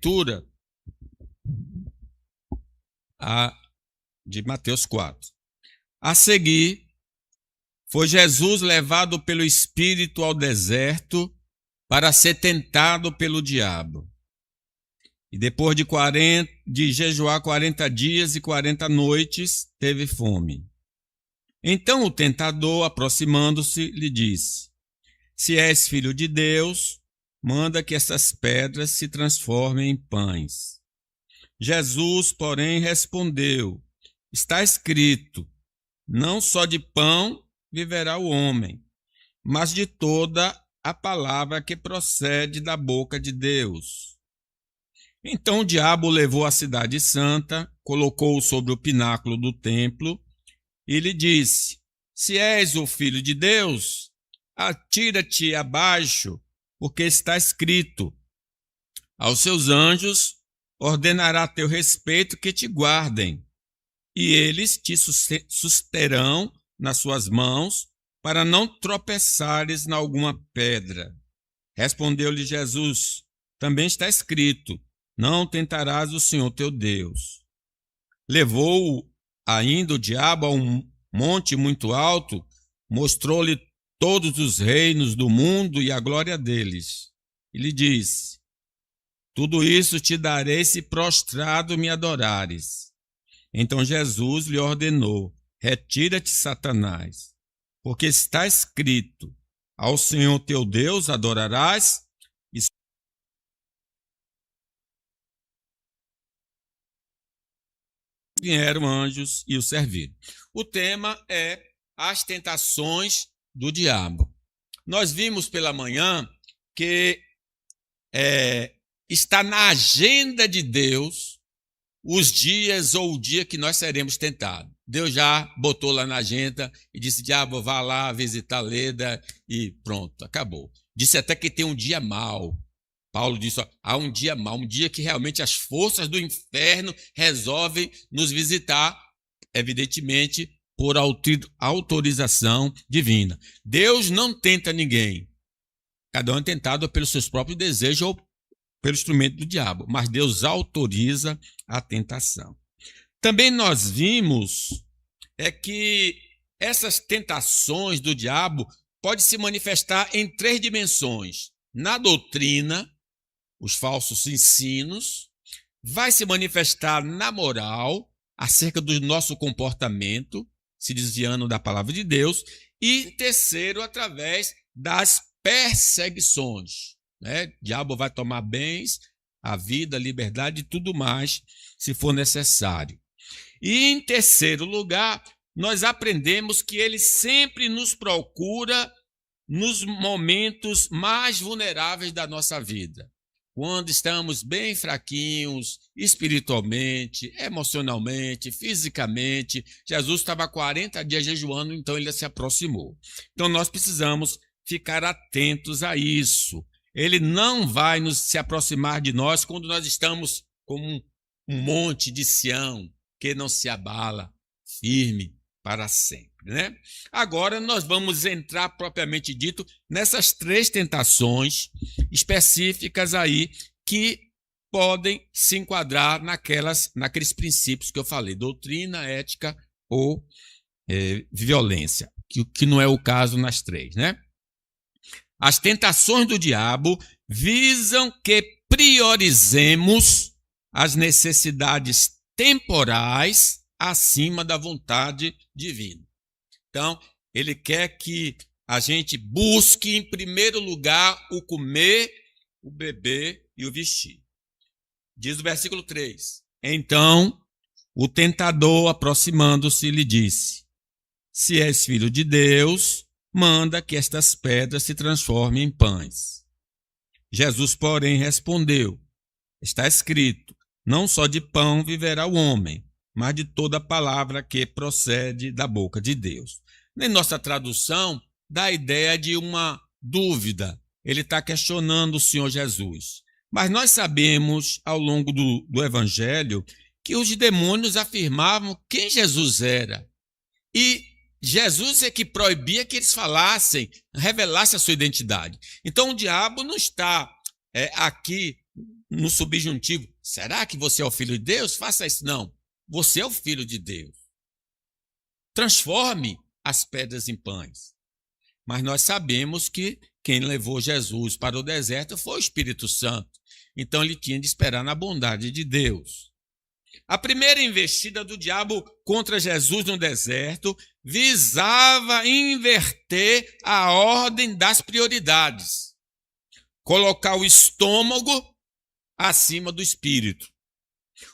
leitura de Mateus 4. A seguir, foi Jesus levado pelo Espírito ao deserto para ser tentado pelo diabo. E depois de jejuar 40 dias e 40 noites, teve fome. Então o tentador, aproximando-se, lhe disse: Se és filho de Deus, manda que essas pedras se transformem em pães. Jesus, porém, respondeu: Está escrito, não só de pão viverá o homem, mas de toda a palavra que procede da boca de Deus. Então o diabo levou a cidade santa, colocou-o sobre o pináculo do templo e lhe disse: Se és o filho de Deus, atira-te abaixo, porque está escrito: Aos seus anjos ordenará a teu respeito que te guardem, e eles te susterão nas suas mãos, para não tropeçares em alguma pedra. Respondeu-lhe Jesus: Também está escrito: Não tentarás o Senhor teu Deus. Levou-o ainda o diabo a um monte muito alto, mostrou-lhe todos os reinos do mundo e a glória deles. E lhe disse: Tudo isso te darei se prostrado me adorares. Então Jesus lhe ordenou: Retira-te, Satanás, porque está escrito: Ao Senhor teu Deus adorarás, e vieram anjos e o serviram. O tema é as tentações do diabo. Nós vimos pela manhã que está na agenda de Deus os dias ou o dia que nós seremos tentados. Deus já botou lá na agenda e disse: diabo, vá lá visitar Leda e pronto, acabou. Disse até que tem um dia mau. Paulo disse: há um dia mau, um dia que realmente as forças do inferno resolvem nos visitar, evidentemente por autorização divina. Deus não tenta ninguém. Cada um é tentado pelos seus próprios desejos ou pelo instrumento do diabo, mas Deus autoriza a tentação. Também nós vimos que essas tentações do diabo podem se manifestar em 3 dimensões. Na doutrina, os falsos ensinos, vai se manifestar na moral, acerca do nosso comportamento, se desviando da palavra de Deus, e terceiro, através das perseguições. O diabo vai tomar bens, a vida, a liberdade e tudo mais, se for necessário. E em terceiro lugar, nós aprendemos que ele sempre nos procura nos momentos mais vulneráveis da nossa vida. Quando estamos bem fraquinhos, espiritualmente, emocionalmente, fisicamente. Jesus estava 40 dias jejuando, então ele se aproximou. Então nós precisamos ficar atentos a isso. Ele não vai se aproximar de nós quando nós estamos como um monte de Sião, que não se abala, firme para sempre. Agora nós vamos entrar propriamente dito nessas 3 tentações específicas aí que podem se enquadrar naqueles princípios que eu falei: doutrina, ética ou violência, que não é o caso nas 3. As tentações do diabo visam que priorizemos as necessidades temporais acima da vontade divina. Então, ele quer que a gente busque em primeiro lugar o comer, o beber e o vestir. Diz o versículo 3. Então, o tentador, aproximando-se, lhe disse: Se és filho de Deus, manda que estas pedras se transformem em pães. Jesus, porém, respondeu: Está escrito: Não só de pão viverá o homem, mas de toda palavra que procede da boca de Deus. Em nossa tradução, dá a ideia de uma dúvida. Ele está questionando o Senhor Jesus. Mas nós sabemos, ao longo do Evangelho, que os demônios afirmavam quem Jesus era. E Jesus é que proibia que eles falassem, revelassem a sua identidade. Então o diabo não está aqui no subjuntivo. Será que você é o filho de Deus? Faça isso. Não. Você é o filho de Deus. Transforme as pedras em pães. Mas nós sabemos que quem levou Jesus para o deserto foi o Espírito Santo. Então ele tinha de esperar na bondade de Deus. A primeira investida do diabo contra Jesus no deserto visava inverter a ordem das prioridades. Colocar o estômago acima do espírito.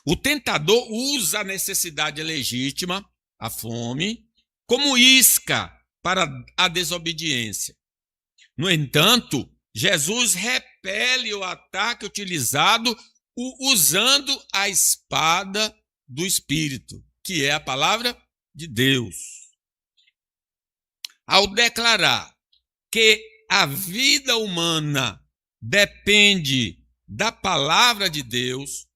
O tentador usa a necessidade legítima, a fome, como isca para a desobediência. No entanto, Jesus repele o ataque utilizado usando a espada do Espírito, que é a palavra de Deus. Ao declarar que a vida humana depende da palavra de Deus,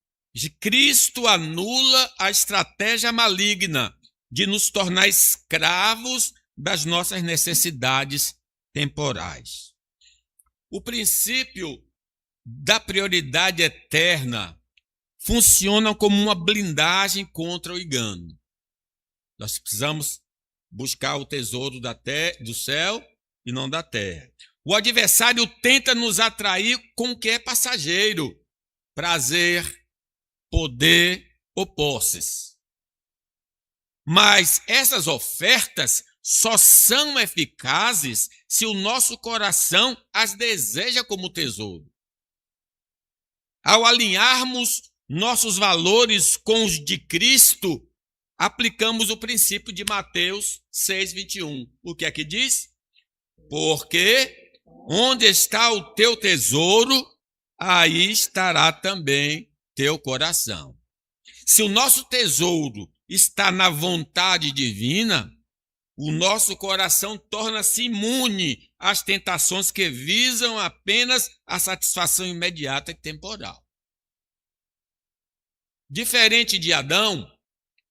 Cristo anula a estratégia maligna de nos tornar escravos das nossas necessidades temporais. O princípio da prioridade eterna funciona como uma blindagem contra o engano. Nós precisamos buscar o tesouro do céu e não da terra. O adversário tenta nos atrair com o que é passageiro, prazer, poder ou posses. Mas essas ofertas só são eficazes se o nosso coração as deseja como tesouro. Ao alinharmos nossos valores com os de Cristo, aplicamos o princípio de Mateus 6:21. O que é que diz? Porque onde está o teu tesouro, aí estará também teu coração. Se o nosso tesouro está na vontade divina, o nosso coração torna-se imune às tentações que visam apenas a satisfação imediata e temporal. Diferente de Adão,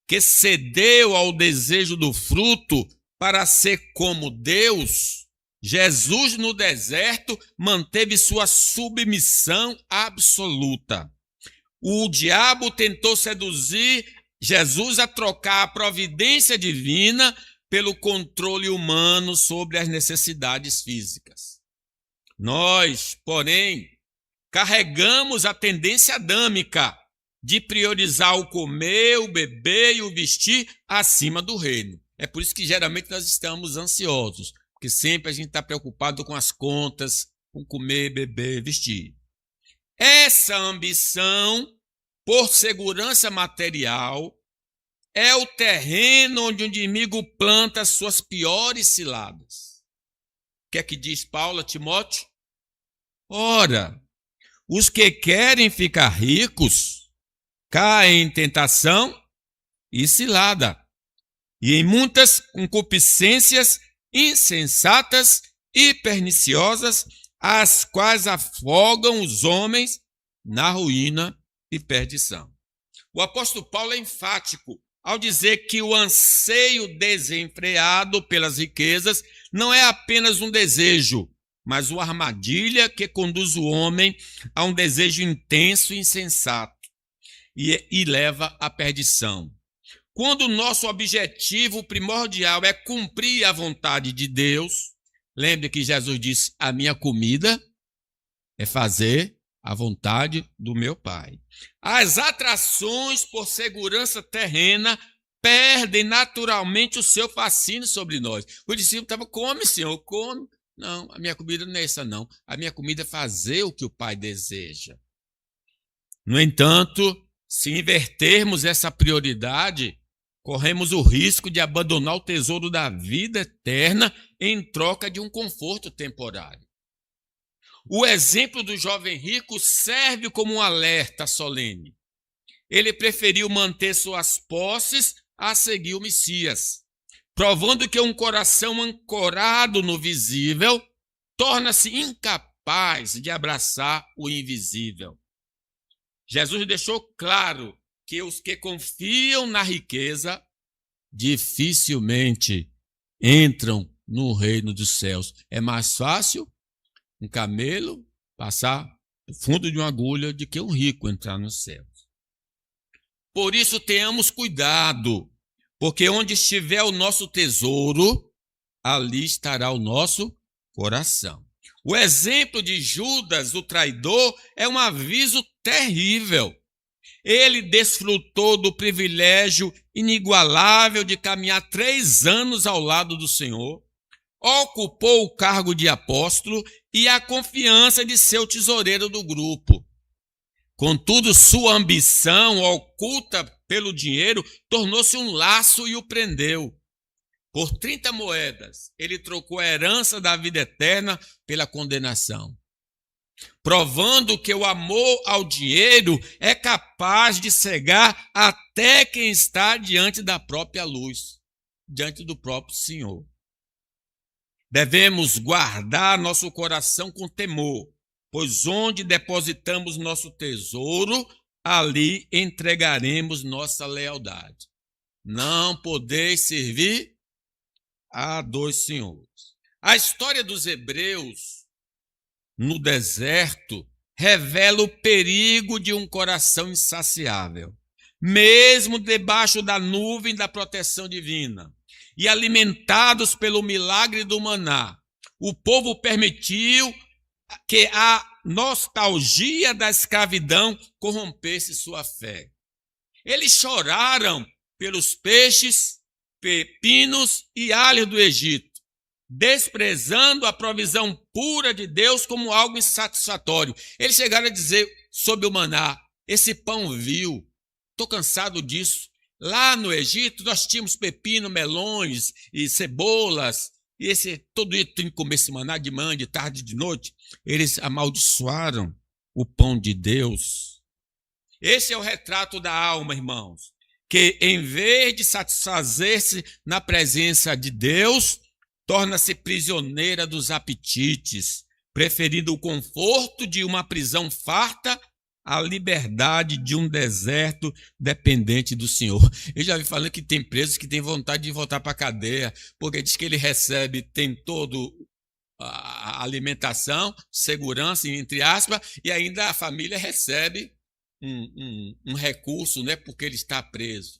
que cedeu ao desejo do fruto para ser como Deus, Jesus no deserto manteve sua submissão absoluta. O diabo tentou seduzir Jesus a trocar a providência divina pelo controle humano sobre as necessidades físicas. Nós, porém, carregamos a tendência adâmica de priorizar o comer, o beber e o vestir acima do reino. É por isso que geralmente nós estamos ansiosos, porque sempre a gente está preocupado com as contas, com comer, beber, vestir. Essa ambição por segurança material é o terreno onde o inimigo planta as suas piores ciladas. O que é que diz Paulo a Timóteo? Ora, os que querem ficar ricos caem em tentação e cilada, e em muitas concupiscências insensatas e perniciosas, as quais afogam os homens na ruína e perdição. O apóstolo Paulo é enfático ao dizer que o anseio desenfreado pelas riquezas não é apenas um desejo, mas uma armadilha que conduz o homem a um desejo intenso e insensato e leva à perdição. Quando o nosso objetivo primordial é cumprir a vontade de Deus, lembre que Jesus disse: a minha comida é fazer a vontade do meu Pai. As atrações por segurança terrena perdem naturalmente o seu fascínio sobre nós. O discípulo estava: come, Senhor, come. Não, a minha comida não é essa, não. A minha comida é fazer o que o Pai deseja. No entanto, se invertermos essa prioridade, corremos o risco de abandonar o tesouro da vida eterna em troca de um conforto temporário. O exemplo do jovem rico serve como um alerta solene. Ele preferiu manter suas posses a seguir o Messias, provando que um coração ancorado no visível torna-se incapaz de abraçar o invisível. Jesus deixou claro que os que confiam na riqueza dificilmente entram no reino dos céus. É mais fácil um camelo passar fundo de uma agulha de que um rico entrar no céu. Por isso tenhamos cuidado, porque onde estiver o nosso tesouro, ali estará o nosso coração. O exemplo de Judas, o traidor, é um aviso terrível. Ele desfrutou do privilégio inigualável de caminhar 3 anos ao lado do Senhor, ocupou o cargo de apóstolo e a confiança de ser o tesoureiro do grupo. Contudo, sua ambição oculta pelo dinheiro tornou-se um laço e o prendeu. Por 30 moedas, ele trocou a herança da vida eterna pela condenação, provando que o amor ao dinheiro é capaz de cegar até quem está diante da própria luz, diante do próprio Senhor. Devemos guardar nosso coração com temor, pois onde depositamos nosso tesouro, ali entregaremos nossa lealdade. Não podeis servir a 2 senhores. A história dos hebreus no deserto revela o perigo de um coração insaciável, mesmo debaixo da nuvem da proteção divina e alimentados pelo milagre do maná. O povo permitiu que a nostalgia da escravidão corrompesse sua fé. Eles choraram pelos peixes, pepinos e alhos do Egito, desprezando a provisão pura de Deus como algo insatisfatório. Eles chegaram a dizer sobre o maná: esse pão vil, estou cansado disso. Lá no Egito nós tínhamos pepino, melões e cebolas, e todo dia tem que comer esse maná de manhã, de tarde, de noite. Eles amaldiçoaram o pão de Deus. Esse é o retrato da alma, irmãos, que em vez de satisfazer-se na presença de Deus, torna-se prisioneira dos apetites, preferindo o conforto de uma prisão farta à liberdade de um deserto dependente do Senhor. Eu já vi falando que tem presos que têm vontade de voltar para a cadeia, porque diz que ele recebe, tem todo a alimentação, segurança, entre aspas, e ainda a família recebe um recurso, né, porque ele está preso.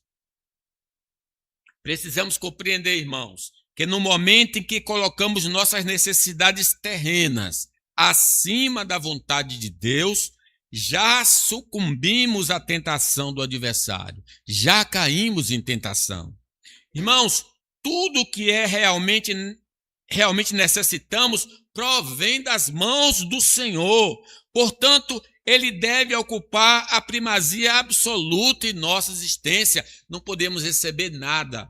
Precisamos compreender, irmãos, que no momento em que colocamos nossas necessidades terrenas acima da vontade de Deus, já sucumbimos à tentação do adversário, já caímos em tentação. Irmãos, tudo que realmente necessitamos provém das mãos do Senhor. Portanto, ele deve ocupar a primazia absoluta em nossa existência. Não podemos receber nada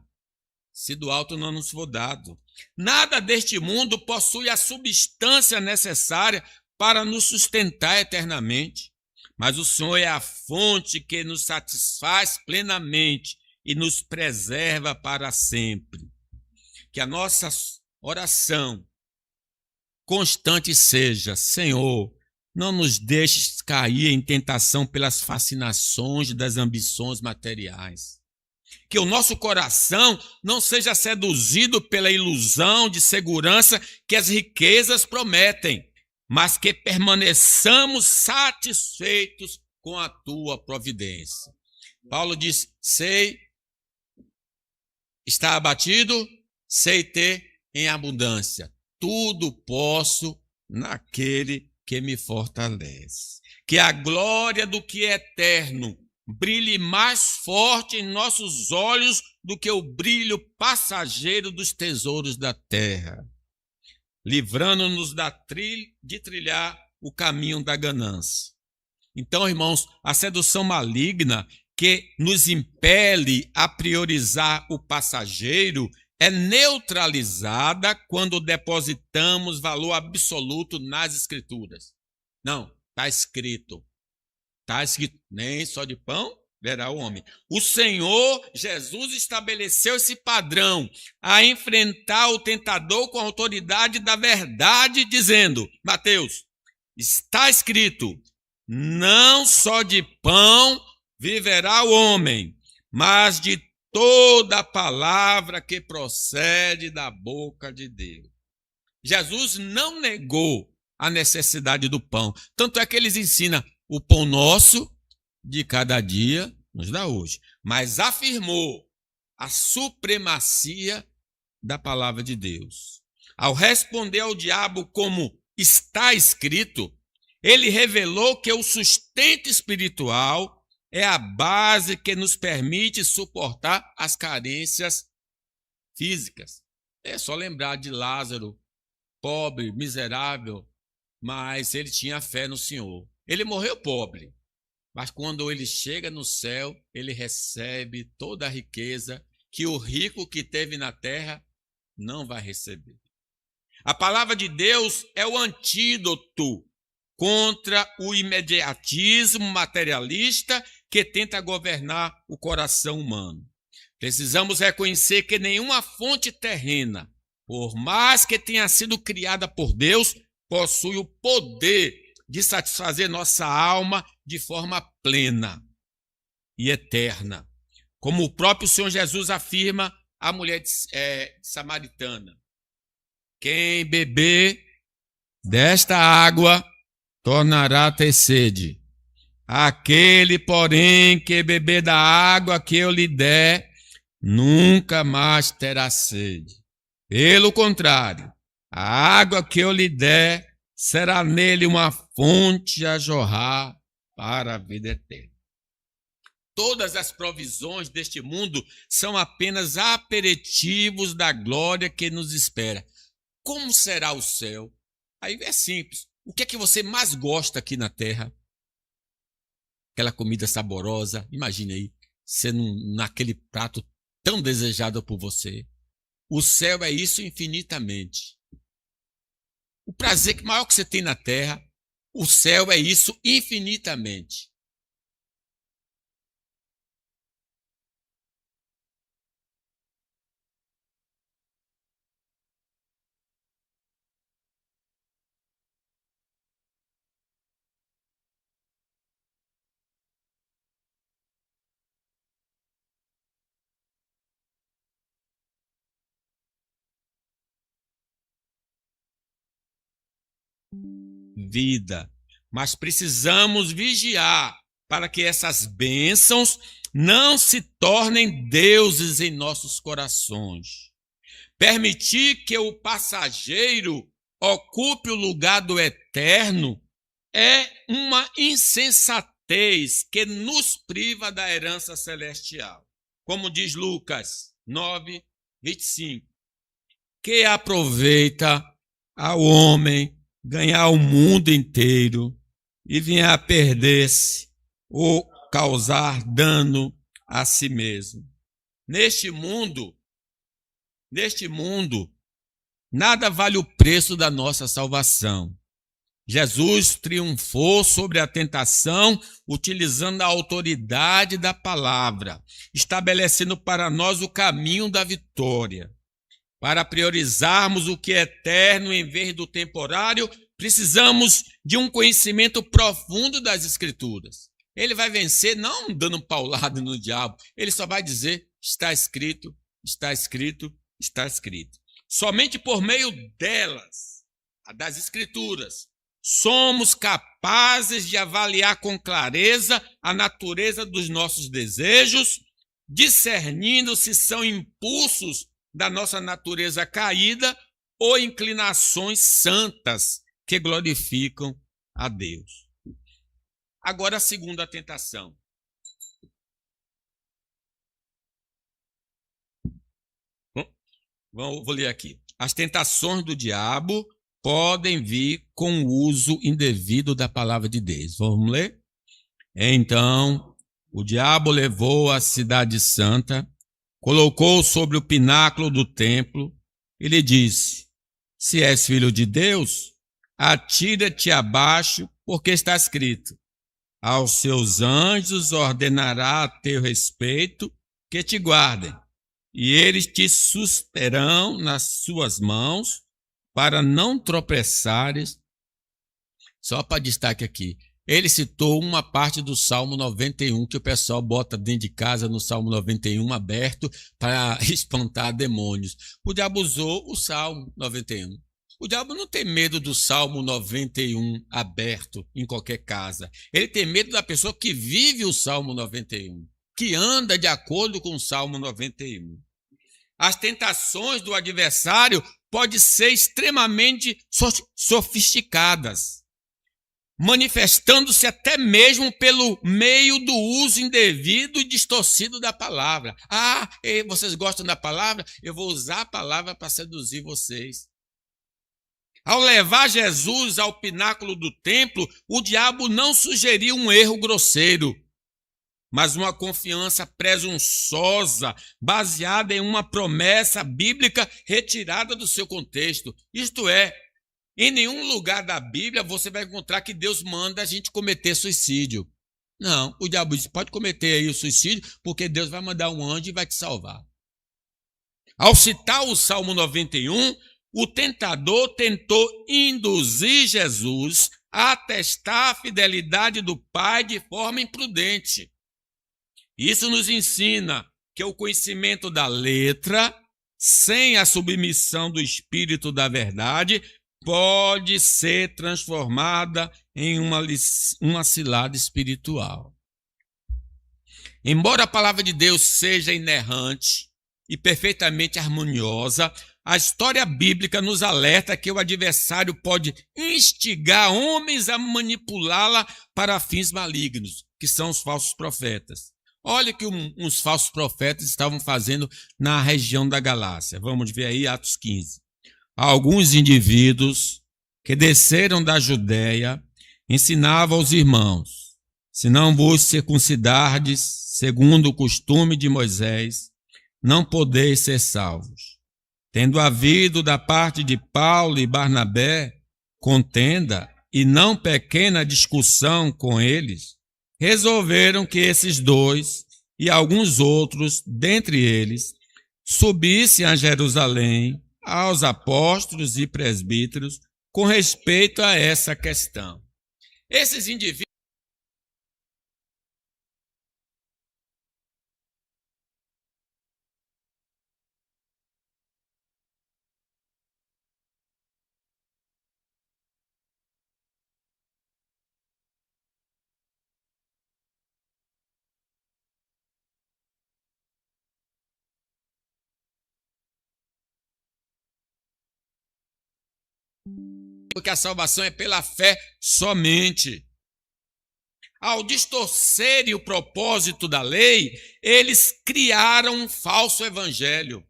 se do alto não nos for dado. Nada deste mundo possui a substância necessária para nos sustentar eternamente. Mas o Senhor é a fonte que nos satisfaz plenamente e nos preserva para sempre. Que a nossa oração constante seja: Senhor, não nos deixes cair em tentação pelas fascinações das ambições materiais. Que o nosso coração não seja seduzido pela ilusão de segurança que as riquezas prometem, mas que permaneçamos satisfeitos com a tua providência. Paulo diz: sei estar abatido, sei ter em abundância. Tudo posso naquele que me fortalece. Que a glória do que é eterno brilhe mais forte em nossos olhos do que o brilho passageiro dos tesouros da terra, livrando-nos de trilhar o caminho da ganância. Então, irmãos, a sedução maligna que nos impele a priorizar o passageiro é neutralizada quando depositamos valor absoluto nas Escrituras. Não, está escrito, nem só de pão verá o homem. O Senhor Jesus estabeleceu esse padrão a enfrentar o tentador com a autoridade da verdade, dizendo: Mateus, está escrito, não só de pão viverá o homem, mas de toda a palavra que procede da boca de Deus. Jesus não negou a necessidade do pão. Tanto é que eles ensinam o pão nosso de cada dia nos dá hoje. Mas afirmou a supremacia da palavra de Deus. Ao responder ao diabo como está escrito, ele revelou que o sustento espiritual é a base que nos permite suportar as carências físicas. É só lembrar de Lázaro, pobre, miserável, mas ele tinha fé no Senhor. Ele morreu pobre, mas quando ele chega no céu, ele recebe toda a riqueza que o rico que teve na terra não vai receber. A palavra de Deus é o antídoto contra o imediatismo materialista que tenta governar o coração humano. Precisamos reconhecer que nenhuma fonte terrena, por mais que tenha sido criada por Deus, possui o poder de satisfazer nossa alma de forma plena e eterna. Como o próprio Senhor Jesus afirma à mulher samaritana: quem beber desta água tornará a ter sede. Aquele, porém, que beber da água que eu lhe der, nunca mais terá sede. Pelo contrário, a água que eu lhe der será nele uma fonte a jorrar para a vida eterna. Todas as provisões deste mundo são apenas aperitivos da glória que nos espera. Como será o céu? Aí é simples. O que é que você mais gosta aqui na terra? Aquela comida saborosa. Imagine aí, você naquele prato tão desejado por você. O céu é isso infinitamente. O prazer maior que você tem na terra, o céu é isso infinitamente. Vida, mas precisamos vigiar para que essas bênçãos não se tornem deuses em nossos corações. Permitir que o passageiro ocupe o lugar do eterno é uma insensatez que nos priva da herança celestial. Como diz Lucas 9, 25. Que aproveita ao homem ganhar o mundo inteiro e vir a perder-se ou causar dano a si mesmo. Neste mundo, nada vale o preço da nossa salvação. Jesus triunfou sobre a tentação utilizando a autoridade da palavra, estabelecendo para nós o caminho da vitória. Para priorizarmos o que é eterno em vez do temporário, precisamos de um conhecimento profundo das Escrituras. Ele vai vencer não dando paulada no diabo, ele só vai dizer: está escrito, está escrito, está escrito. Somente por meio delas, das Escrituras, somos capazes de avaliar com clareza a natureza dos nossos desejos, discernindo se são impulsos da nossa natureza caída ou inclinações santas que glorificam a Deus. Agora a segunda tentação. Vou ler aqui. As tentações do diabo podem vir com o uso indevido da palavra de Deus. Vamos ler? Então, o diabo levou a cidade santa, colocou sobre o pináculo do templo e lhe disse: se és filho de Deus, atira-te abaixo, porque está escrito: aos seus anjos ordenará a teu respeito que te guardem, e eles te susterão nas suas mãos, para não tropeçares. Só para destaque aqui, ele citou uma parte do Salmo 91, que o pessoal bota dentro de casa no Salmo 91 aberto para espantar demônios. O diabo usou o Salmo 91. O diabo não tem medo do Salmo 91 aberto em qualquer casa. Ele tem medo da pessoa que vive o Salmo 91, que anda de acordo com o Salmo 91. As tentações do adversário podem ser extremamente sofisticadas, manifestando-se até mesmo pelo meio do uso indevido e distorcido da palavra. Vocês gostam da palavra? Eu vou usar a palavra para seduzir vocês. Ao levar Jesus ao pináculo do templo, o diabo não sugeriu um erro grosseiro, mas uma confiança presunçosa, baseada em uma promessa bíblica retirada do seu contexto. Isto é, em nenhum lugar da Bíblia você vai encontrar que Deus manda a gente cometer suicídio. Não, o diabo diz, pode cometer aí o suicídio, porque Deus vai mandar um anjo e vai te salvar. Ao citar o Salmo 91, o tentador tentou induzir Jesus a testar a fidelidade do Pai de forma imprudente. Isso nos ensina que o conhecimento da letra, sem a submissão do Espírito da verdade, pode ser transformada em uma cilada espiritual. Embora a palavra de Deus seja inerrante e perfeitamente harmoniosa, a história bíblica nos alerta que o adversário pode instigar homens a manipulá-la para fins malignos, que são os falsos profetas. Olha o que uns falsos profetas estavam fazendo na região da Galácia. Vamos ver aí Atos 15. Alguns indivíduos que desceram da Judéia ensinavam aos irmãos: se não vos circuncidardes, segundo o costume de Moisés, não podeis ser salvos. Tendo havido da parte de Paulo e Barnabé contenda e não pequena discussão com eles, resolveram que esses dois e alguns outros, dentre eles, subissem a Jerusalém aos apóstolos e presbíteros com respeito a essa questão. Esses indivíduos porque a salvação é pela fé somente. Ao distorcerem o propósito da lei, eles criaram um falso evangelho.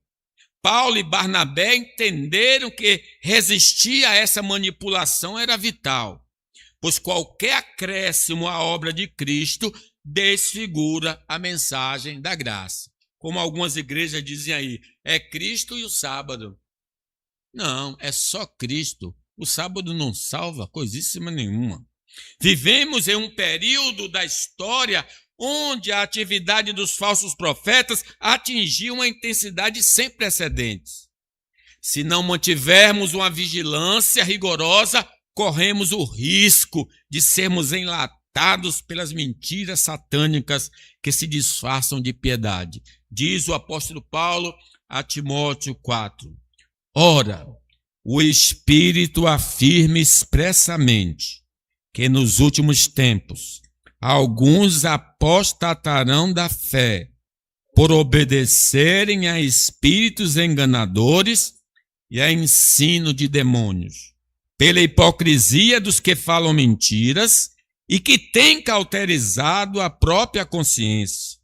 Paulo e Barnabé entenderam que resistir a essa manipulação era vital, pois qualquer acréscimo à obra de Cristo desfigura a mensagem da graça. Como algumas igrejas dizem aí, é Cristo e o sábado. Não, é só Cristo. O sábado não salva coisíssima nenhuma. Vivemos em um período da história onde a atividade dos falsos profetas atingiu uma intensidade sem precedentes. Se não mantivermos uma vigilância rigorosa, corremos o risco de sermos enlatados pelas mentiras satânicas que se disfarçam de piedade. Diz o apóstolo Paulo a Timóteo 4. Ora, o Espírito afirma expressamente que nos últimos tempos alguns apostatarão da fé por obedecerem a espíritos enganadores e a ensino de demônios, pela hipocrisia dos que falam mentiras e que têm cauterizado a própria consciência,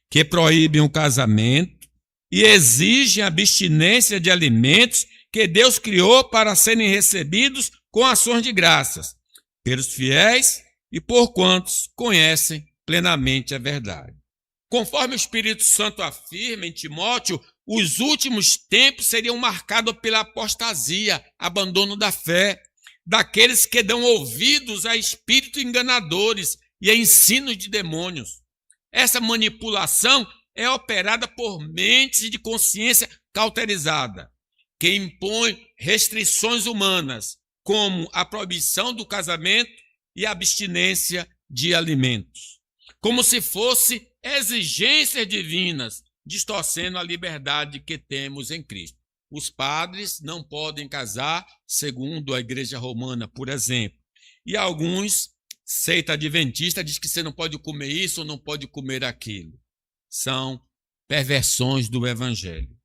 que proíbem o casamento e exigem a abstinência de alimentos que Deus criou para serem recebidos com ações de graças, pelos fiéis e por quantos conhecem plenamente a verdade. Conforme o Espírito Santo afirma em Timóteo, os últimos tempos seriam marcados pela apostasia, abandono da fé, daqueles que dão ouvidos a espíritos enganadores e a ensinos de demônios. Essa manipulação é operada por mentes de consciência cauterizada, que impõe restrições humanas, como a proibição do casamento e a abstinência de alimentos, como se fossem exigências divinas, distorcendo a liberdade que temos em Cristo. Os padres não podem casar segundo a Igreja Romana, por exemplo. E alguns, seita adventista, diz que você não pode comer isso ou não pode comer aquilo. São perversões do Evangelho.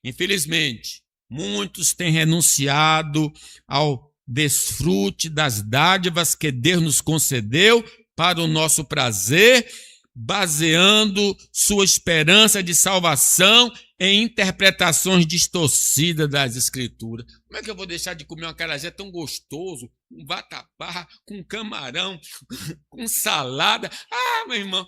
Infelizmente, muitos têm renunciado ao desfrute das dádivas que Deus nos concedeu para o nosso prazer, baseando sua esperança de salvação em interpretações distorcidas das Escrituras. Como é que eu vou deixar de comer um acarajé tão gostoso, um vatapá, com camarão, com salada? Ah, meu irmão,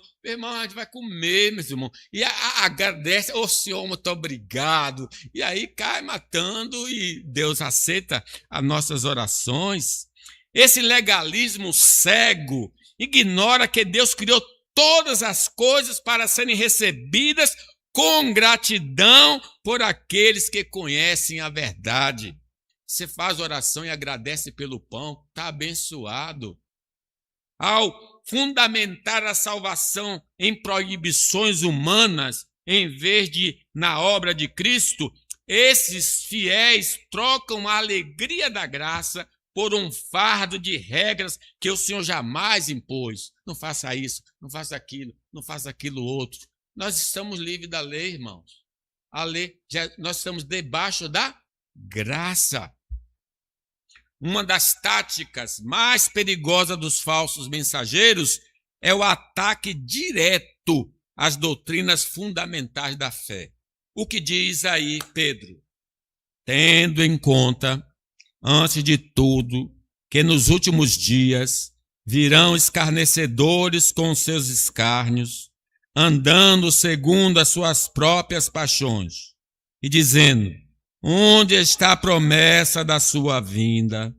a gente vai comer, meus irmãos. E agradece, ô Senhor, muito obrigado. E aí cai matando e Deus aceita as nossas orações. Esse legalismo cego ignora que Deus criou todas as coisas para serem recebidas com gratidão por aqueles que conhecem a verdade. Você faz oração e agradece pelo pão, está abençoado. Ao fundamentar a salvação em proibições humanas, em vez de na obra de Cristo, esses fiéis trocam a alegria da graça por um fardo de regras que o Senhor jamais impôs. Não faça isso, não faça aquilo, não faça aquilo outro. Nós estamos livres da lei, irmãos. A lei, nós estamos debaixo da graça. Uma das táticas mais perigosas dos falsos mensageiros é o ataque direto às doutrinas fundamentais da fé. O que diz aí Pedro? Tendo em conta, antes de tudo, que nos últimos dias virão escarnecedores com seus escárnios, andando segundo as suas próprias paixões, e dizendo: onde está a promessa da sua vinda?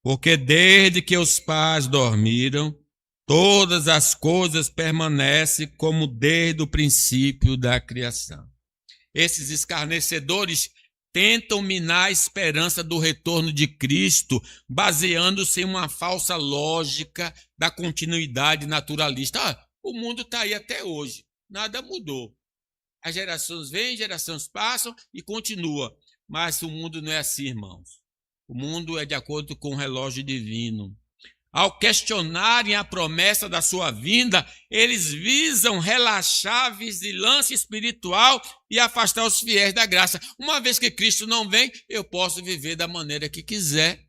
Porque desde que os pais dormiram, todas as coisas permanecem como desde o princípio da criação. Esses escarnecedores tentam minar a esperança do retorno de Cristo, baseando-se em uma falsa lógica da continuidade naturalista. O mundo está aí até hoje, nada mudou. As gerações vêm, gerações passam e continua. Mas o mundo não é assim, irmãos. O mundo é de acordo com o relógio divino. Ao questionarem a promessa da sua vinda, eles visam relaxar a vigilância espiritual e afastar os fiéis da graça. Uma vez que Cristo não vem, eu posso viver da maneira que quiser.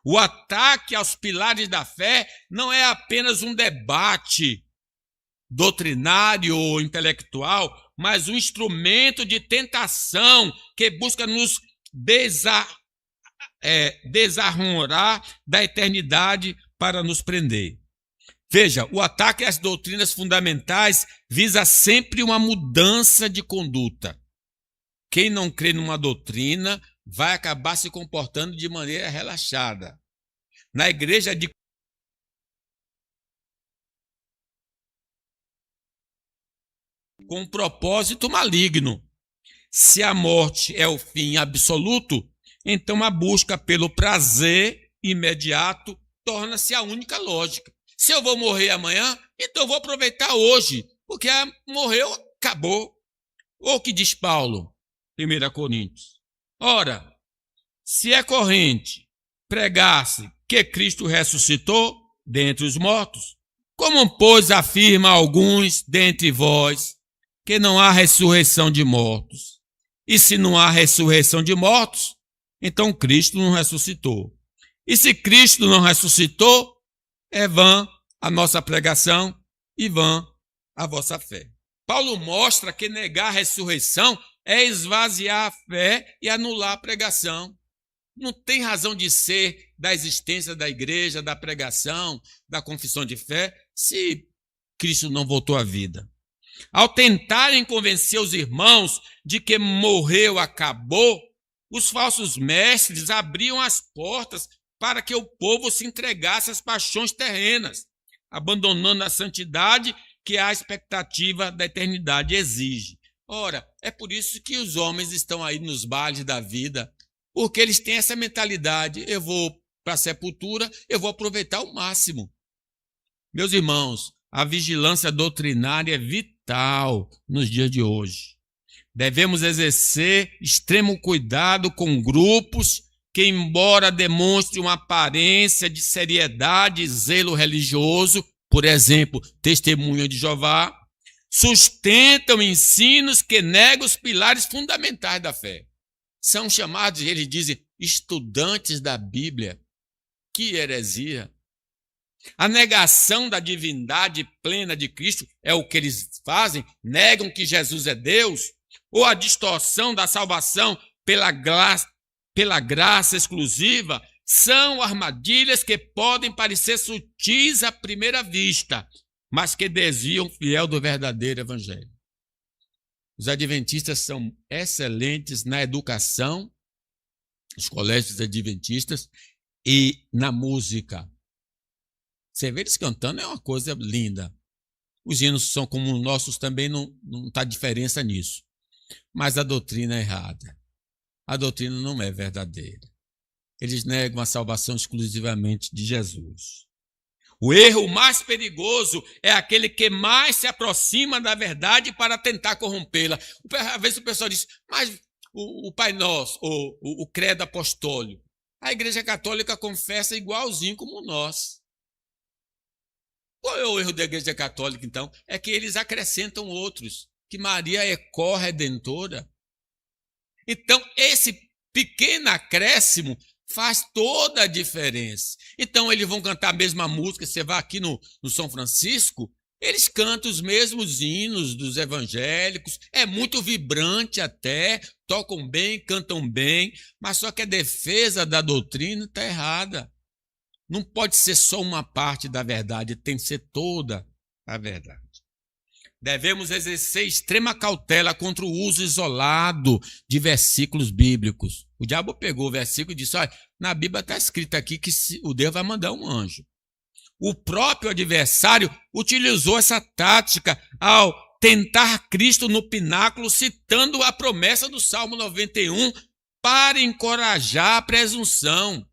O ataque aos pilares da fé não é apenas um debate doutrinário ou intelectual, mas um instrumento de tentação que busca nos desarrorar da eternidade para nos prender. Veja, o ataque às doutrinas fundamentais visa sempre uma mudança de conduta. Quem não crê numa doutrina vai acabar se comportando de maneira relaxada. Na igreja de com um propósito maligno. Se a morte é o fim absoluto, então a busca pelo prazer imediato torna-se a única lógica. Se eu vou morrer amanhã, então eu vou aproveitar hoje, porque morreu, acabou. Ou o que diz Paulo, 1 Coríntios? Ora, se é corrente pregar-se que Cristo ressuscitou dentre os mortos, como, pois, afirma alguns dentre vós que não há ressurreição de mortos? E se não há ressurreição de mortos, então Cristo não ressuscitou. E se Cristo não ressuscitou, é vã a nossa pregação e vã a vossa fé. Paulo mostra que negar a ressurreição é esvaziar a fé e anular a pregação. Não tem razão de ser da existência da igreja, da pregação, da confissão de fé, se Cristo não voltou à vida. Ao tentarem convencer os irmãos de que morreu, acabou, os falsos mestres abriam as portas para que o povo se entregasse às paixões terrenas, abandonando a santidade que a expectativa da eternidade exige. Ora, é por isso que os homens estão aí nos bailes da vida, porque eles têm essa mentalidade: eu vou para a sepultura, eu vou aproveitar o máximo. Meus irmãos, a vigilância doutrinária é vital nos dias de hoje. Devemos exercer extremo cuidado com grupos que, embora demonstrem uma aparência de seriedade e zelo religioso, por exemplo, Testemunha de Jeová, sustentam ensinos que negam os pilares fundamentais da fé. São chamados, eles dizem, estudantes da Bíblia. Que heresia! A negação da divindade plena de Cristo é o que eles fazem, negam que Jesus é Deus, ou a distorção da salvação pela graça exclusiva, são armadilhas que podem parecer sutis à primeira vista, mas que desviam o fiel do verdadeiro evangelho. Os adventistas são excelentes na educação, os colégios adventistas, e na música. Você vê eles cantando, é uma coisa linda. Os hinos são como os nossos também, não está diferença nisso. Mas a doutrina é errada. A doutrina não é verdadeira. Eles negam a salvação exclusivamente de Jesus. O erro mais perigoso é aquele que mais se aproxima da verdade para tentar corrompê-la. Às vezes o pessoal diz, mas o Pai Nosso, ou o credo apostólico, a Igreja Católica confessa igualzinho como nós. Qual é o erro da Igreja Católica, então? É que eles acrescentam outros, que Maria é corredentora. Então, esse pequeno acréscimo faz toda a diferença. Então, eles vão cantar a mesma música. Você vai aqui no São Francisco, eles cantam os mesmos hinos dos evangélicos. É muito vibrante até, tocam bem, cantam bem, mas só que a defesa da doutrina está errada. Não pode ser só uma parte da verdade, tem que ser toda a verdade. Devemos exercer extrema cautela contra o uso isolado de versículos bíblicos. O diabo pegou o versículo e disse, olha, na Bíblia está escrito aqui que o Deus vai mandar um anjo. O próprio adversário utilizou essa tática ao tentar Cristo no pináculo, citando a promessa do Salmo 91 para encorajar a presunção.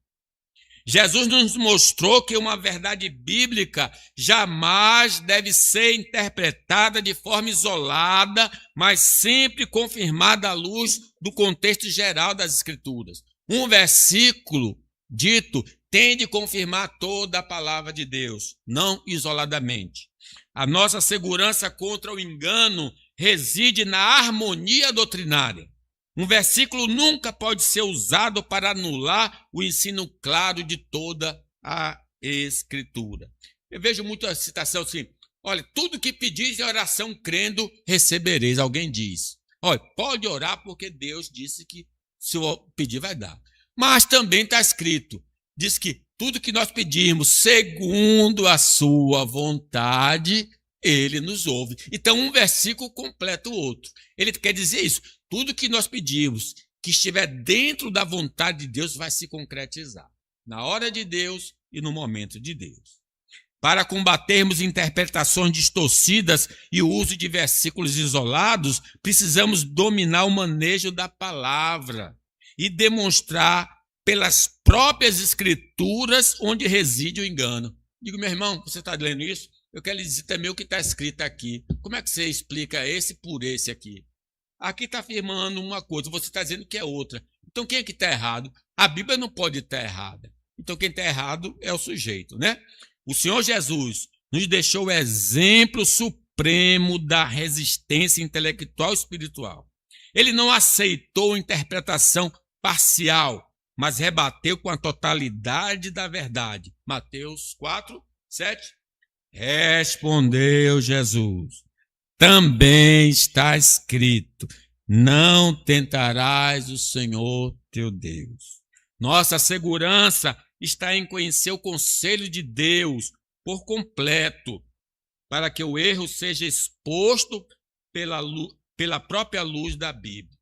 Jesus nos mostrou que uma verdade bíblica jamais deve ser interpretada de forma isolada, mas sempre confirmada à luz do contexto geral das Escrituras. Um versículo dito tem de confirmar toda a palavra de Deus, não isoladamente. A nossa segurança contra o engano reside na harmonia doutrinária. Um versículo nunca pode ser usado para anular o ensino claro de toda a Escritura. Eu vejo muita citação assim, olha, tudo que pedis em oração crendo, recebereis. Alguém diz, olha, pode orar porque Deus disse que se eu pedir vai dar. Mas também está escrito, diz que tudo que nós pedirmos segundo a sua vontade, ele nos ouve. Então um versículo completa o outro. Ele quer dizer isso. Tudo que nós pedimos que estiver dentro da vontade de Deus vai se concretizar. Na hora de Deus e no momento de Deus. Para combatermos interpretações distorcidas e o uso de versículos isolados, precisamos dominar o manejo da palavra e demonstrar pelas próprias Escrituras onde reside o engano. Digo, meu irmão, você está lendo isso? Eu quero lhe dizer também o que está escrito aqui. Como é que você explica esse por esse aqui? Aqui está afirmando uma coisa, você está dizendo que é outra. Então quem é que está errado? A Bíblia não pode estar errada. Então quem está errado é o sujeito, né? O Senhor Jesus nos deixou o exemplo supremo da resistência intelectual e espiritual. Ele não aceitou interpretação parcial, mas rebateu com a totalidade da verdade. Mateus 4, 7. Respondeu Jesus. Também está escrito, não tentarás o Senhor teu Deus. Nossa segurança está em conhecer o conselho de Deus por completo, para que o erro seja exposto pela própria luz da Bíblia.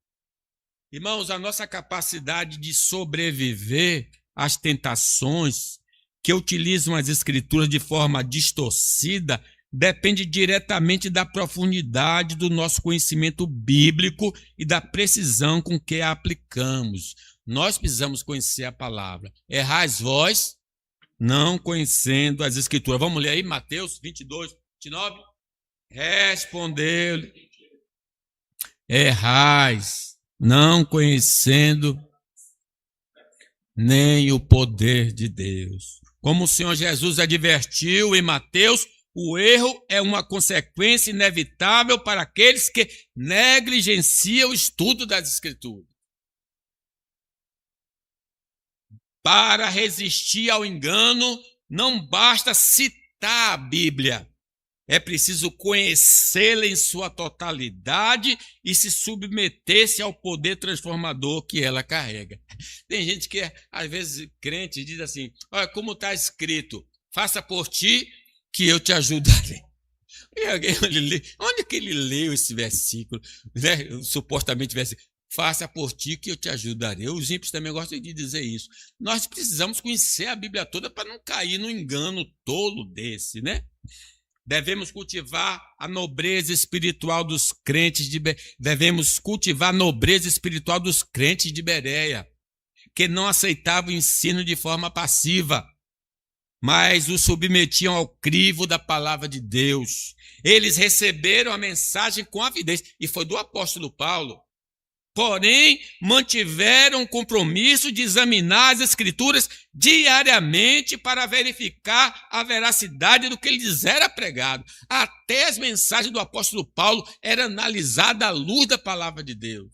Irmãos, a nossa capacidade de sobreviver às tentações que utilizam as Escrituras de forma distorcida depende diretamente da profundidade do nosso conhecimento bíblico e da precisão com que a aplicamos. Nós precisamos conhecer a palavra. Errais vós, não conhecendo as Escrituras. Vamos ler aí, Mateus 22, 29. Respondeu-lhe. errais, não conhecendo nem o poder de Deus. Como o Senhor Jesus advertiu em Mateus, o erro é uma consequência inevitável para aqueles que negligenciam o estudo das Escrituras. Para resistir ao engano, não basta citar a Bíblia. É preciso conhecê-la em sua totalidade e se submeter-se ao poder transformador que ela carrega. Tem gente que, às vezes, crente, diz assim, olha, como está escrito, faça por ti que eu te ajudarei. Onde que ele leu esse versículo? Né? Supostamente versículo. Faça por ti que eu te ajudarei. Os ímpios também gostam de dizer isso. Nós precisamos conhecer a Bíblia toda para não cair no engano tolo desse, né? Devemos cultivar a nobreza espiritual dos crentes devemos cultivar a nobreza espiritual dos crentes de Bereia, que não aceitavam o ensino de forma passiva, mas o submetiam ao crivo da palavra de Deus. Eles receberam a mensagem com avidez, e foi do apóstolo Paulo. Porém, mantiveram o compromisso de examinar as Escrituras diariamente para verificar a veracidade do que lhes era pregado. Até as mensagens do apóstolo Paulo eram analisadas à luz da palavra de Deus.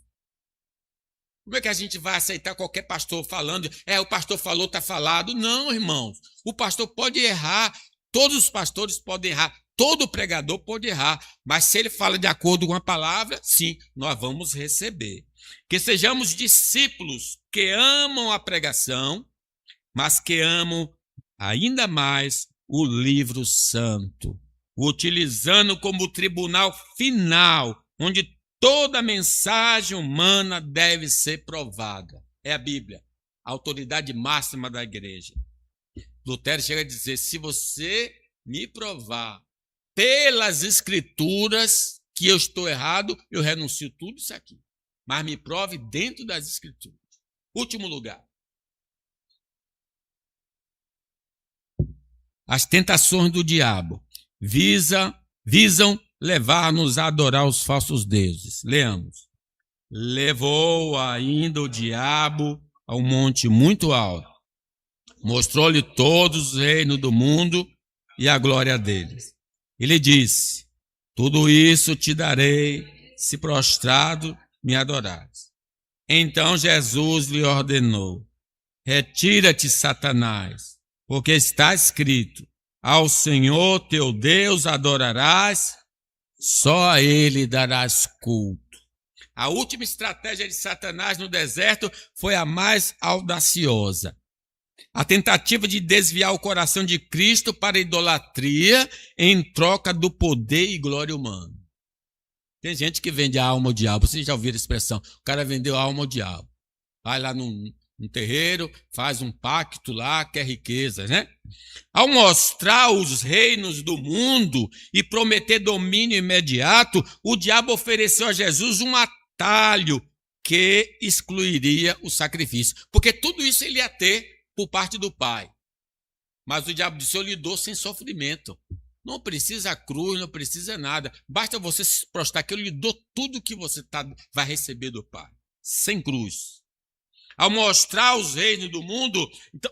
Como é que a gente vai aceitar qualquer pastor falando, o pastor falou, está falado? Não, irmãos. O pastor pode errar, todos os pastores podem errar. Todo pregador pode errar, mas se ele fala de acordo com a palavra, sim, nós vamos receber. Que sejamos discípulos que amam a pregação, mas que amam ainda mais o livro santo, utilizando como tribunal final, onde toda mensagem humana deve ser provada. É a Bíblia, a autoridade máxima da igreja. Lutero chega a dizer, se você me provar pelas Escrituras que eu estou errado, eu renuncio tudo isso aqui. Mas me prove dentro das Escrituras. Último lugar. As tentações do diabo visam levar-nos a adorar os falsos deuses. Leamos. Levou ainda o diabo a um monte muito alto. Mostrou-lhe todos os reinos do mundo e a glória deles. Ele disse, tudo isso te darei, se prostrado me adorares. Então Jesus lhe ordenou, retira-te, Satanás, porque está escrito, ao Senhor teu Deus adorarás, só a ele darás culto. A última estratégia de Satanás no deserto foi a mais audaciosa. A tentativa de desviar o coração de Cristo para a idolatria em troca do poder e glória humana. Tem gente que vende a alma ao diabo. Vocês já ouviram a expressão? O cara vendeu a alma ao diabo. Vai lá num terreiro, faz um pacto lá, quer riquezas, né? Ao mostrar os reinos do mundo e prometer domínio imediato, o diabo ofereceu a Jesus um atalho que excluiria o sacrifício. Porque tudo isso ele ia ter por parte do Pai. Mas o diabo disse, eu lhe dou sem sofrimento. Não precisa cruz, não precisa nada. Basta você se prostrar que eu lhe dou tudo que você vai receber do Pai. Sem cruz. Ao mostrar os reinos do mundo... Então,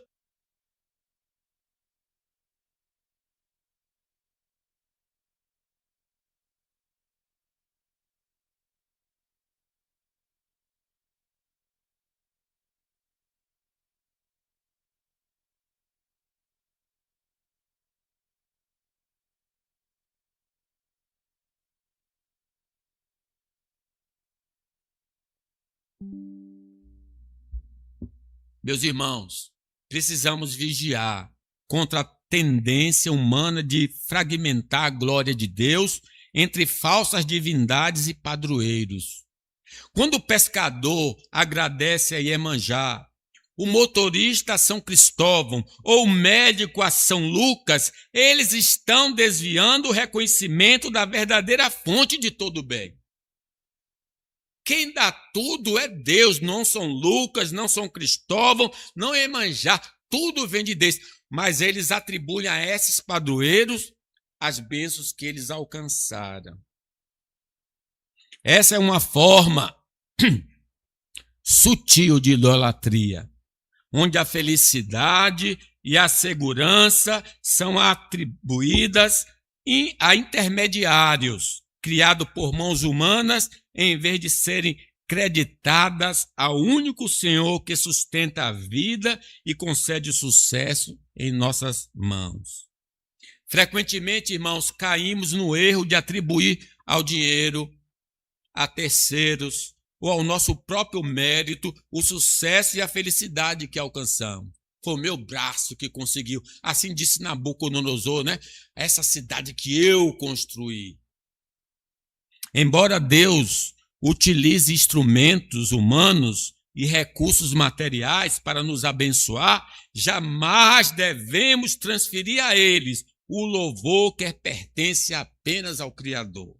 meus irmãos, precisamos vigiar contra a tendência humana de fragmentar a glória de Deus entre falsas divindades e padroeiros. Quando o pescador agradece a Iemanjá, o motorista a São Cristóvão ou o médico a São Lucas, eles estão desviando o reconhecimento da verdadeira fonte de todo o bem. Quem dá tudo é Deus, não São Lucas, não São Cristóvão, não é Iemanjá, tudo vem de Deus. Mas eles atribuem a esses padroeiros as bênçãos que eles alcançaram. Essa é uma forma sutil de idolatria, onde a felicidade e a segurança são atribuídas a intermediários, criados por mãos humanas, em vez de serem creditadas ao único Senhor que sustenta a vida e concede sucesso em nossas mãos. Frequentemente, irmãos, caímos no erro de atribuir ao dinheiro, a terceiros ou ao nosso próprio mérito o sucesso e a felicidade que alcançamos. Foi o meu braço que conseguiu. Assim disse Nabucodonosor, né? Essa cidade que eu construí. Embora Deus utilize instrumentos humanos e recursos materiais para nos abençoar, jamais devemos transferir a eles o louvor que pertence apenas ao Criador.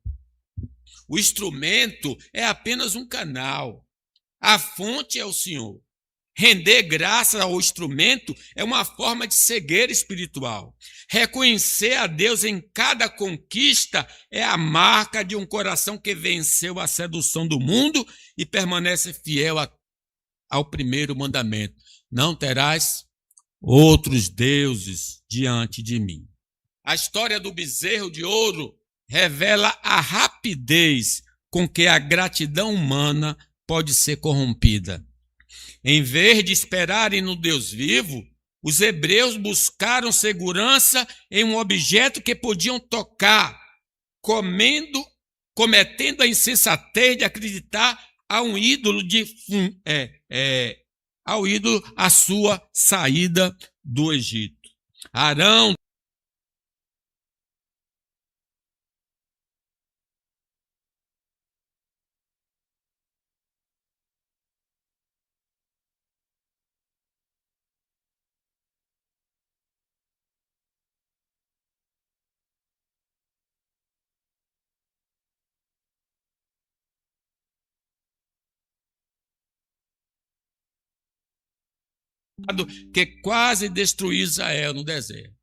O instrumento é apenas um canal. A fonte é o Senhor. Render graça ao instrumento é uma forma de cegueira espiritual. Reconhecer a Deus em cada conquista é a marca de um coração que venceu a sedução do mundo e permanece fiel ao primeiro mandamento. Não terás outros deuses diante de mim. A história do bezerro de ouro revela a rapidez com que a gratidão humana pode ser corrompida. Em vez de esperarem no Deus vivo, os hebreus buscaram segurança em um objeto que podiam tocar, cometendo a insensatez de acreditar a um ídolo ao ídolo a sua saída do Egito. Arão que quase destruiu Israel no deserto.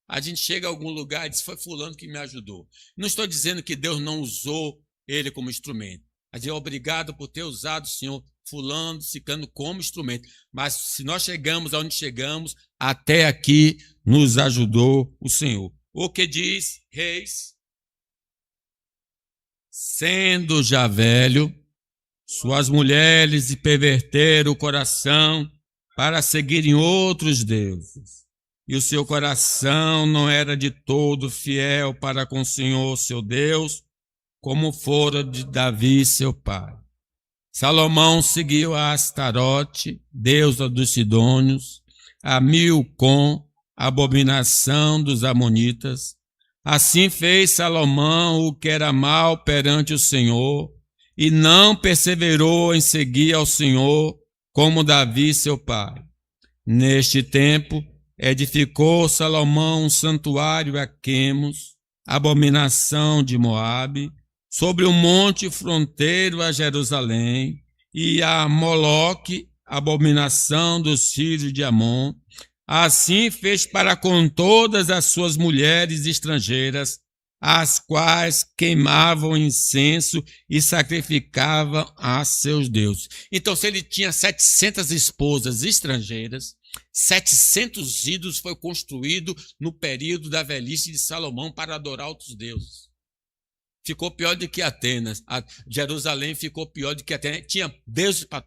A gente chega a algum lugar e diz, foi fulano que me ajudou. Não estou dizendo que Deus não usou ele como instrumento. A gente é obrigado por ter usado o Senhor fulano, ciclano como instrumento. Mas se nós chegamos aonde chegamos, até aqui nos ajudou o Senhor. O que diz Reis? Sendo já velho, suas mulheres lhe perverteram o coração para seguirem outros deuses. E o seu coração não era de todo fiel para com o Senhor, seu Deus, como fora de Davi, seu pai. Salomão seguiu a Astarote, deusa dos Sidônios, a Milcom, abominação dos Amonitas. Assim fez Salomão o que era mal perante o Senhor, e não perseverou em seguir ao Senhor, como Davi, seu pai. Neste tempo, edificou Salomão um santuário a Quemos, abominação de Moabe, sobre um monte fronteiro a Jerusalém, e a Moloque, abominação dos filhos de Amon. Assim fez para com todas as suas mulheres estrangeiras, as quais queimavam incenso e sacrificavam a seus deuses. Então, se ele tinha 700 esposas estrangeiras, 700 ídolos foi construído no período da velhice de Salomão para adorar outros deuses. Ficou pior do que Atenas. Jerusalém ficou pior do que Atenas. Tinha deuses para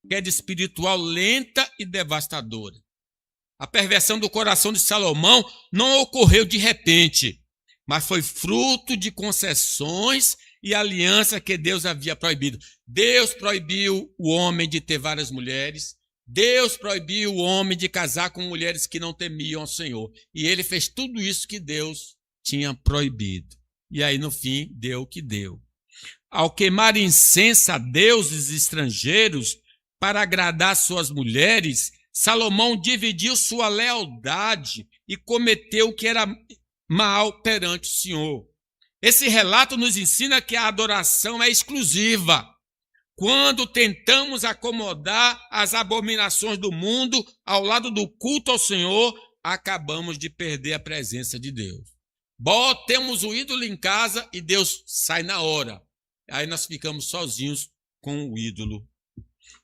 queda espiritual lenta e devastadora. A perversão do coração de Salomão não ocorreu de repente, mas foi fruto de concessões e aliança que Deus havia proibido. Deus proibiu o homem de ter várias mulheres. Deus proibiu o homem de casar com mulheres que não temiam ao Senhor. E ele fez tudo isso que Deus tinha proibido. E aí, no fim, deu o que deu. Ao queimar incenso a deuses estrangeiros para agradar suas mulheres, Salomão dividiu sua lealdade e cometeu o que era mal perante o Senhor. Esse relato nos ensina que a adoração é exclusiva. Quando tentamos acomodar as abominações do mundo ao lado do culto ao Senhor, acabamos de perder a presença de Deus. Temos o ídolo em casa e Deus sai na hora. Aí nós ficamos sozinhos com o ídolo.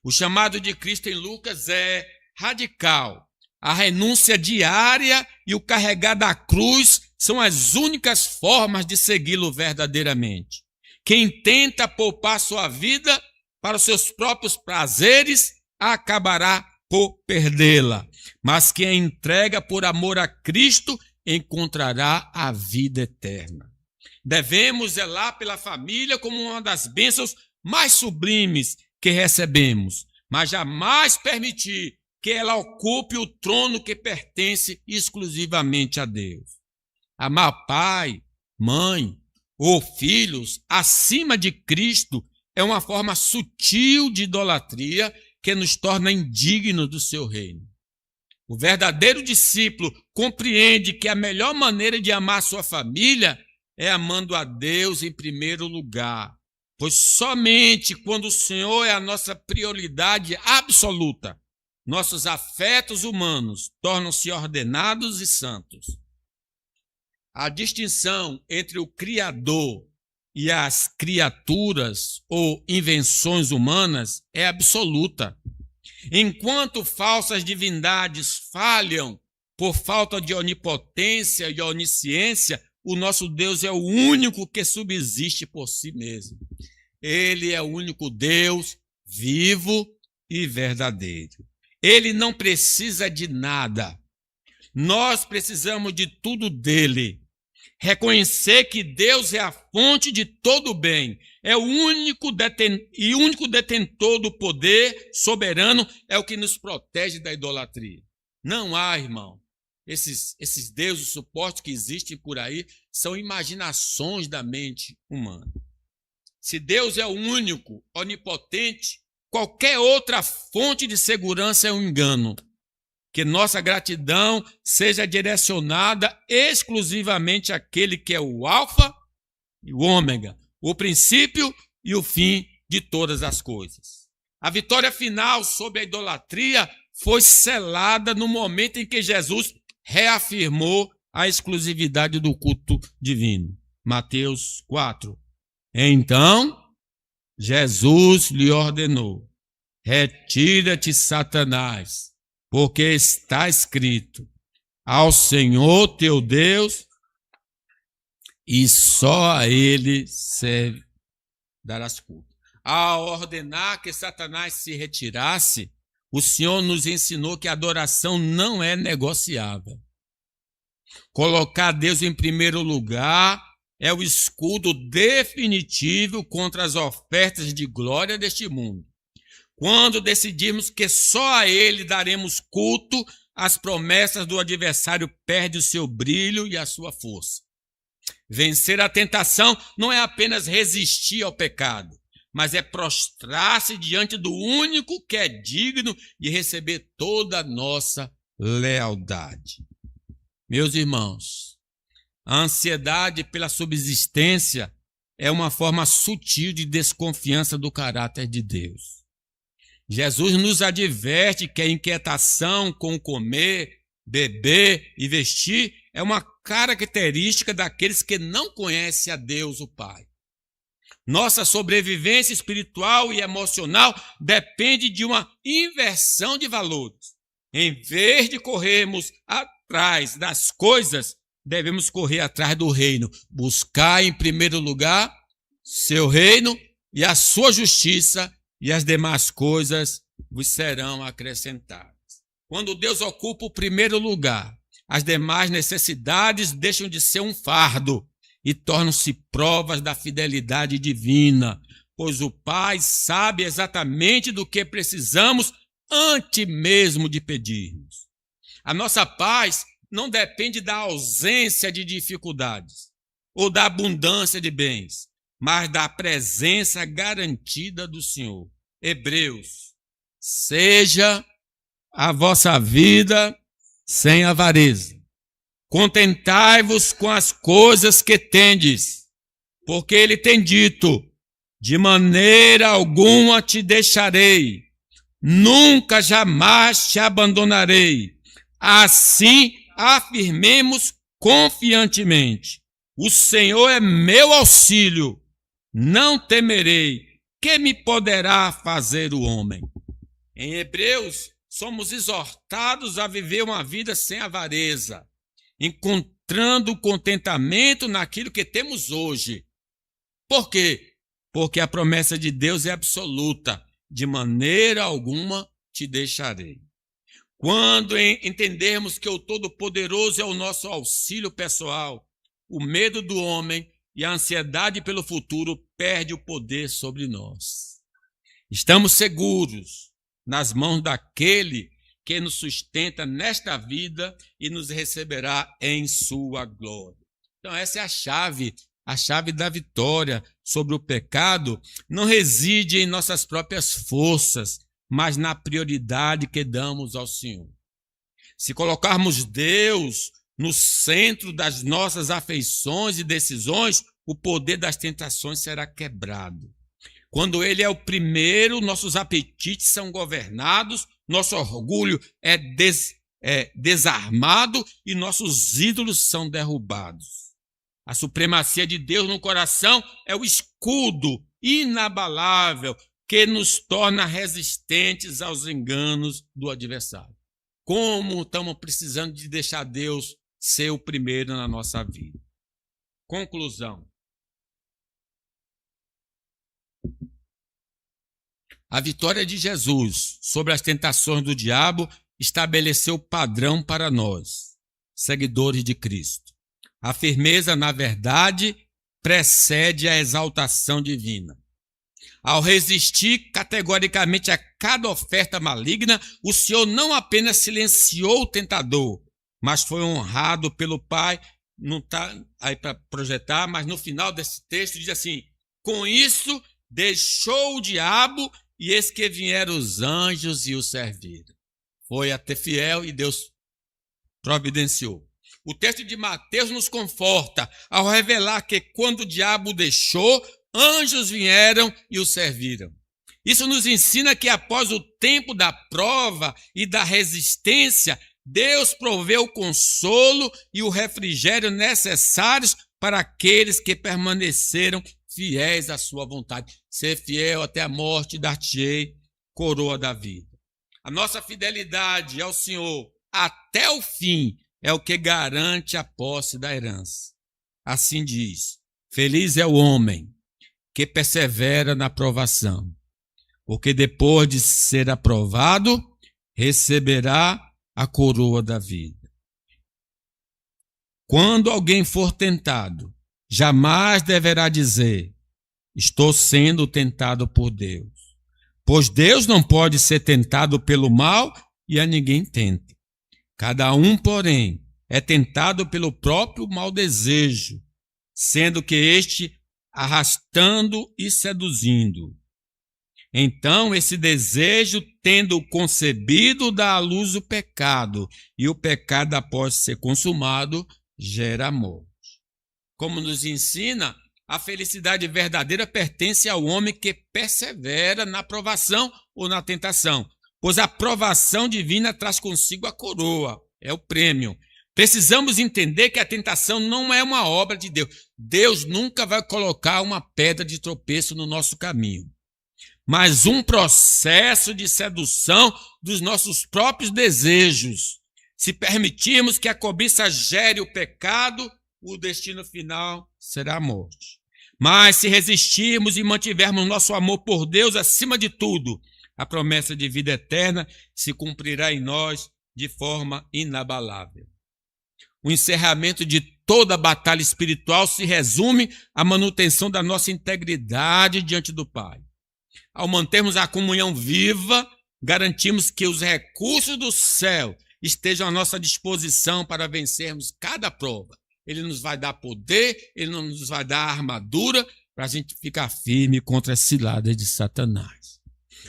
O chamado de Cristo em Lucas é radical. A renúncia diária e o carregar da cruz são as únicas formas de segui-lo verdadeiramente. Quem tenta poupar sua vida para os seus próprios prazeres acabará por perdê-la. Mas quem a entrega por amor a Cristo encontrará a vida eterna. Devemos zelar pela família como uma das bênçãos mais sublimes que recebemos, mas jamais permitir que ela ocupe o trono que pertence exclusivamente a Deus. Amar pai, mãe ou filhos acima de Cristo é uma forma sutil de idolatria que nos torna indignos do seu reino. O verdadeiro discípulo compreende que a melhor maneira de amar sua família é amando a Deus em primeiro lugar, pois somente quando o Senhor é a nossa prioridade absoluta, nossos afetos humanos tornam-se ordenados e santos. A distinção entre o Criador e as criaturas ou invenções humanas é absoluta. Enquanto falsas divindades falham por falta de onipotência e onisciência, o nosso Deus é o único que subsiste por si mesmo. Ele é o único Deus vivo e verdadeiro. Ele não precisa de nada. Nós precisamos de tudo dele. Reconhecer que Deus é a fonte de todo o bem, é o único detentor do poder soberano, é o que nos protege da idolatria. Não há, irmão. Esses deuses supostos que existem por aí são imaginações da mente humana. Se Deus é o único, onipotente, qualquer outra fonte de segurança é um engano. Que nossa gratidão seja direcionada exclusivamente àquele que é o alfa e o ômega, o princípio e o fim de todas as coisas. A vitória final sobre a idolatria foi selada no momento em que Jesus reafirmou a exclusividade do culto divino. Mateus 4. Então, Jesus lhe ordenou: retira-te, Satanás, porque está escrito: ao Senhor teu Deus e só a ele darás culto. Ao ordenar que Satanás se retirasse, o Senhor nos ensinou que a adoração não é negociável. Colocar Deus em primeiro lugar é o escudo definitivo contra as ofertas de glória deste mundo. Quando decidirmos que só a Ele daremos culto, as promessas do adversário perdem o seu brilho e a sua força. Vencer a tentação não é apenas resistir ao pecado, mas é prostrar-se diante do único que é digno de receber toda a nossa lealdade. Meus irmãos, a ansiedade pela subsistência é uma forma sutil de desconfiança do caráter de Deus. Jesus nos adverte que a inquietação com comer, beber e vestir é uma característica daqueles que não conhecem a Deus, o Pai. Nossa sobrevivência espiritual e emocional depende de uma inversão de valores. Em vez de corrermos atrás das coisas, devemos correr atrás do reino. Buscar em primeiro lugar seu reino e a sua justiça, e as demais coisas vos serão acrescentadas. Quando Deus ocupa o primeiro lugar, as demais necessidades deixam de ser um fardo e tornam-se provas da fidelidade divina, pois o Pai sabe exatamente do que precisamos antes mesmo de pedirmos. A nossa paz não depende da ausência de dificuldades ou da abundância de bens, mas da presença garantida do Senhor. Hebreus, seja a vossa vida sem avareza. Contentai-vos com as coisas que tendes, porque ele tem dito: de maneira alguma te deixarei, nunca jamais te abandonarei. Assim afirmemos confiantemente: o Senhor é meu auxílio, não temerei. Que me poderá fazer o homem? Em Hebreus, somos exortados a viver uma vida sem avareza, encontrando contentamento naquilo que temos hoje. Por quê? Porque a promessa de Deus é absoluta: de maneira alguma te deixarei. Quando entendermos que o Todo-Poderoso é o nosso auxílio pessoal, o medo do homem e a ansiedade pelo futuro perde o poder sobre nós. Estamos seguros nas mãos daquele que nos sustenta nesta vida e nos receberá em sua glória. Então essa é a chave da vitória sobre o pecado não reside em nossas próprias forças, mas na prioridade que damos ao Senhor. Se colocarmos Deus no centro das nossas afeições e decisões, o poder das tentações será quebrado. Quando Ele é o primeiro, nossos apetites são governados, nosso orgulho é desarmado e nossos ídolos são derrubados. A supremacia de Deus no coração é o escudo inabalável que nos torna resistentes aos enganos do adversário. Como estamos precisando de deixar Deus ser o primeiro na nossa vida. Conclusão. A vitória de Jesus sobre as tentações do diabo estabeleceu padrão para nós, seguidores de Cristo. A firmeza na verdade precede a exaltação divina. Ao resistir categoricamente a cada oferta maligna, o Senhor não apenas silenciou o tentador, mas foi honrado pelo Pai. Não está aí para projetar, mas no final desse texto diz assim: com isso deixou o diabo e eis que vieram os anjos e o serviram. Foi até fiel e Deus providenciou. O texto de Mateus nos conforta ao revelar que quando o diabo deixou, anjos vieram e o serviram. Isso nos ensina que após o tempo da prova e da resistência, Deus proveu o consolo e o refrigério necessários para aqueles que permaneceram fiéis à sua vontade. Ser fiel até a morte, dar-te-ei coroa da vida. A nossa fidelidade ao Senhor até o fim é o que garante a posse da herança. Assim diz: feliz é o homem que persevera na provação, porque depois de ser aprovado, receberá a coroa da vida. Quando alguém for tentado, jamais deverá dizer: estou sendo tentado por Deus. Pois Deus não pode ser tentado pelo mal e a ninguém tenta. Cada um, porém, é tentado pelo próprio mau desejo, sendo que este arrastando e seduzindo. Então, esse desejo, tendo concebido, dá à luz o pecado, e o pecado, após ser consumado, gera a morte. Como nos ensina, a felicidade verdadeira pertence ao homem que persevera na provação ou na tentação, pois a provação divina traz consigo a coroa, é o prêmio. Precisamos entender que a tentação não é uma obra de Deus. Deus nunca vai colocar uma pedra de tropeço no nosso caminho, mas um processo de sedução dos nossos próprios desejos. Se permitirmos que a cobiça gere o pecado, o destino final será a morte. Mas se resistirmos e mantivermos nosso amor por Deus acima de tudo, a promessa de vida eterna se cumprirá em nós de forma inabalável. O encerramento de toda a batalha espiritual se resume à manutenção da nossa integridade diante do Pai. Ao mantermos a comunhão viva, garantimos que os recursos do céu estejam à nossa disposição para vencermos cada prova. Ele nos vai dar poder, Ele nos vai dar armadura para a gente ficar firme contra as ciladas de Satanás.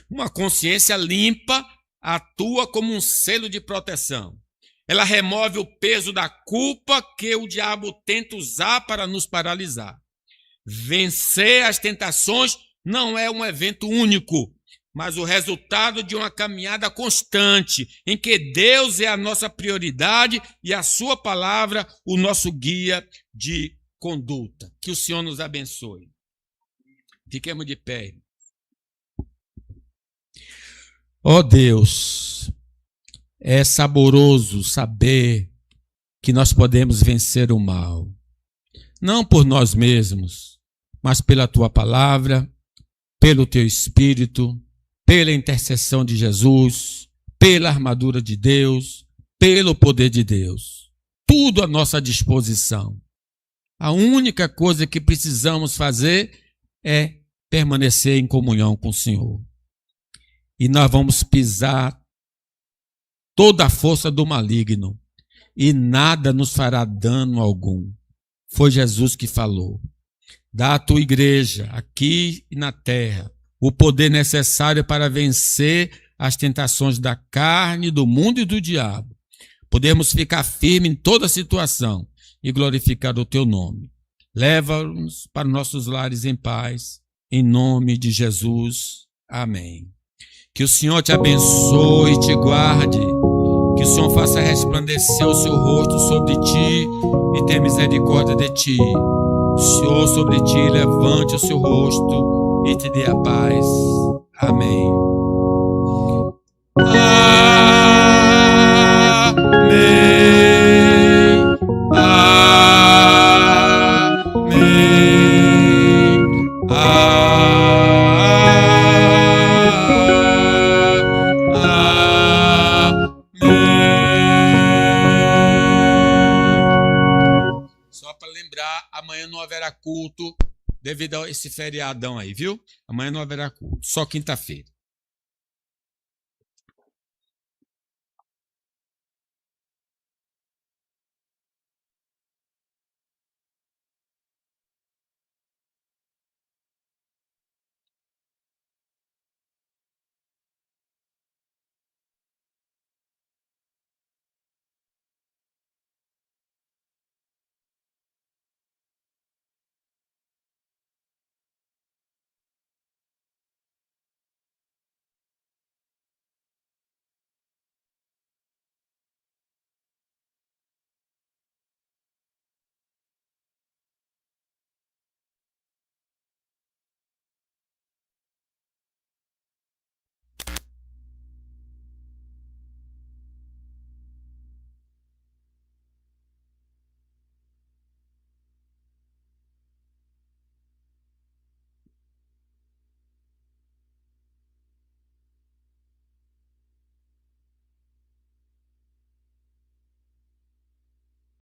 Uma consciência limpa atua como um selo de proteção. Ela remove o peso da culpa que o diabo tenta usar para nos paralisar. Vencer as tentações não é um evento único, mas o resultado de uma caminhada constante, em que Deus é a nossa prioridade e a sua palavra o nosso guia de conduta. Que o Senhor nos abençoe. Fiquemos de pé. Ó Deus, é saboroso saber que nós podemos vencer o mal, não por nós mesmos, mas pela tua palavra, pelo teu Espírito, pela intercessão de Jesus, pela armadura de Deus, pelo poder de Deus. Tudo à nossa disposição. A única coisa que precisamos fazer é permanecer em comunhão com o Senhor. E nós vamos pisar toda a força do maligno e nada nos fará dano algum. Foi Jesus que falou. Dá à tua igreja, aqui e na terra, o poder necessário para vencer as tentações da carne, do mundo e do diabo. Podemos ficar firmes em toda situação e glorificar o teu nome. Leva-nos para nossos lares em paz, em nome de Jesus. Amém. Que o Senhor te abençoe e te guarde. Que o Senhor faça resplandecer o seu rosto sobre ti e tenha misericórdia de ti. O Senhor sobre ti levante o seu rosto e te dê a paz. Amém. Amanhã não haverá culto devido a esse feriadão aí, viu? Amanhã não haverá culto, só quinta-feira.